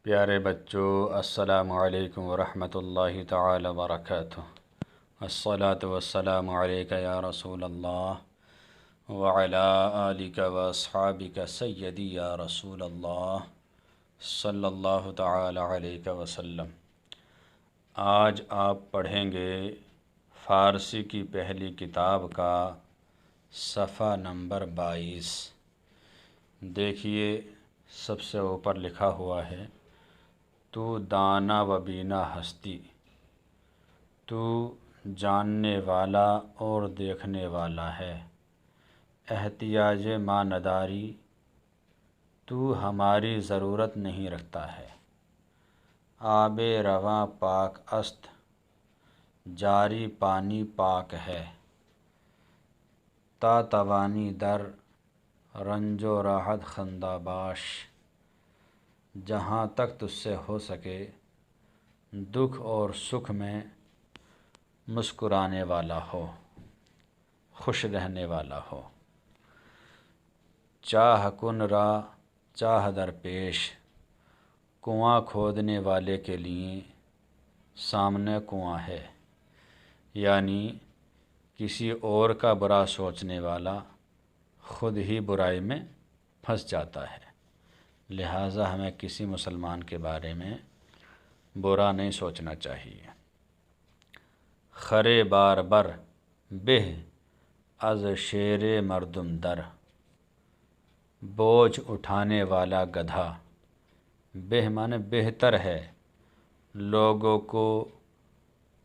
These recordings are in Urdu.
پیارے بچوں، السلام علیکم ورحمۃ اللہ تعالی وبرکاتہ۔ الصلاۃ والسلام علیک یا رسول اللہ وعلی آلک واصحابک سیدی یا رسول اللہ صلی اللہ تعالی علیہ وسلم۔ آج آپ پڑھیں گے فارسی کی پہلی کتاب کا صفحہ نمبر 22۔ دیکھیے، سب سے اوپر لکھا ہوا ہے، تو دانا و بینا ہستی، تو جاننے والا اور دیکھنے والا ہے، احتیاج ما نداری، تو ہماری ضرورت نہیں رکھتا ہے، آب رواں پاک است، جاری پانی پاک ہے، تا توانی در رنج و راحت خندہ باش، جہاں تک تجھ سے ہو سکے دکھ اور سکھ میں مسکرانے والا ہو، خوش رہنے والا ہو۔ چاہ کن را چاہ در پیش، کنواں کھودنے والے کے لیے سامنے کنواں ہے، یعنی کسی اور کا برا سوچنے والا خود ہی برائی میں پھنس جاتا ہے، لہٰذا ہمیں کسی مسلمان کے بارے میں برا نہیں سوچنا چاہیے۔ خرے بار بر بہ از شیر مردم در، بوجھ اٹھانے والا گدھا، بہ معنی بہتر ہے لوگوں کو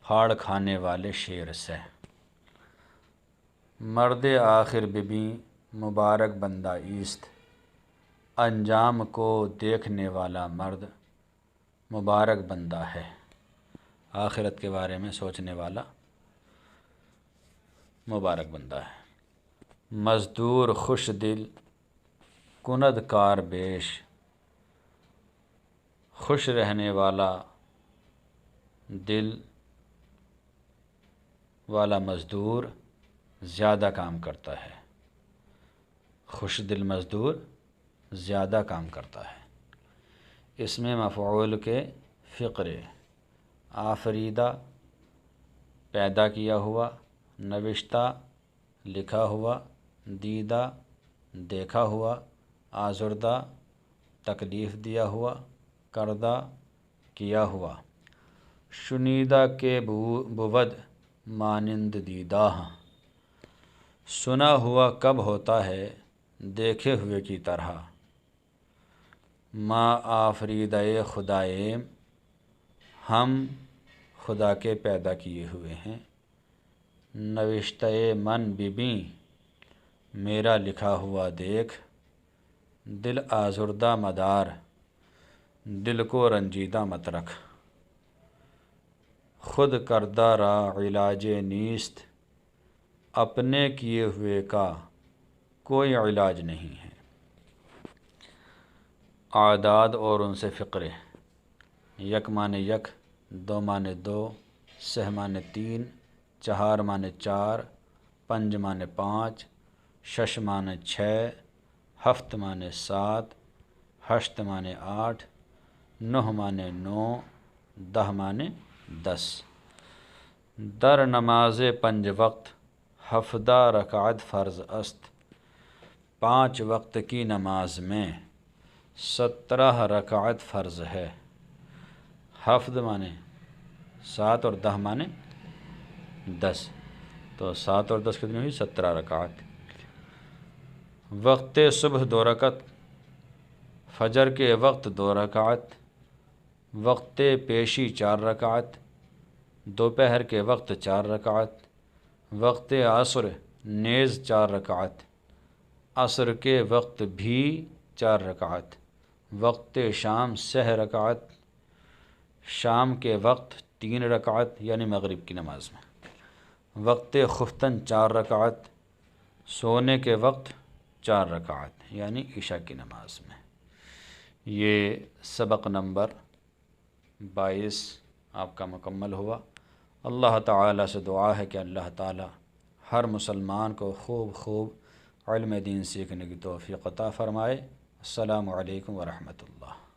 پھاڑ کھانے والے شیر سے۔ مرد آخر ببیں مبارک بندہ ایست، انجام کو دیکھنے والا مرد مبارک بندہ ہے، آخرت کے بارے میں سوچنے والا مبارک بندہ ہے۔ مزدور خوش دل کند کار بیش، خوش رہنے والا دل والا مزدور زیادہ کام کرتا ہے، خوش دل مزدور زیادہ کام کرتا ہے۔ اس میں مفعول کے فقرے، آفریدہ پیدا کیا ہوا، نوشتہ لکھا ہوا، دیدہ دیکھا ہوا، آزردہ تکلیف دیا ہوا، کردہ کیا ہوا، شنیدہ کے بود مانند دیدہ، سنا ہوا کب ہوتا ہے دیکھے ہوئے کی طرح، ما آفریدہ خدائے، ہم خدا کے پیدا کیے ہوئے ہیں، نوشتہ من ببیں، میرا لکھا ہوا دیکھ، دل آزردہ مدار، دل کو رنجیدہ مت رکھ، خود کردہ را علاج نیست، اپنے کیے ہوئے کا کوئی علاج نہیں ہے۔ اعداد اور ان سے فقرے، یک معنی یک، دو معنی دو، سہ معنی تین، چہار معنی چار، پنج معنی پانچ، شش معنی چھ، ہفت معنی سات، ہشت معنی آٹھ، نہ معنی نو، دہ معنی 10۔ در نماز پنج وقت ہفتہ رکعت فرض است، 5 وقت کی نماز میں 17 رکعت فرض ہے، ہفت معنی 7 اور 10 معنی 10، تو 7 اور 10 کتنی ہوئی؟ 17 رکعت۔ وقت صبح 2 رکعت، فجر کے وقت 2 رکعت، وقت پیشی 4 رکعت، دوپہر کے وقت 4 رکعت، وقت عصر نیز 4 رکعت، عصر کے وقت بھی 4 رکعت، وقت شام 6 رکعت، شام کے وقت 3 رکعت یعنی مغرب کی نماز میں، وقت خفتن 4 رکعت، سونے کے وقت 4 رکعت یعنی عشاء کی نماز میں۔ یہ سبق نمبر 22 آپ کا مکمل ہوا۔ اللہ تعالیٰ سے دعا ہے کہ اللہ تعالیٰ ہر مسلمان کو خوب علم دین سیکھنے کی توفیق عطا فرمائے۔ السلام علیکم ورحمۃ اللہ۔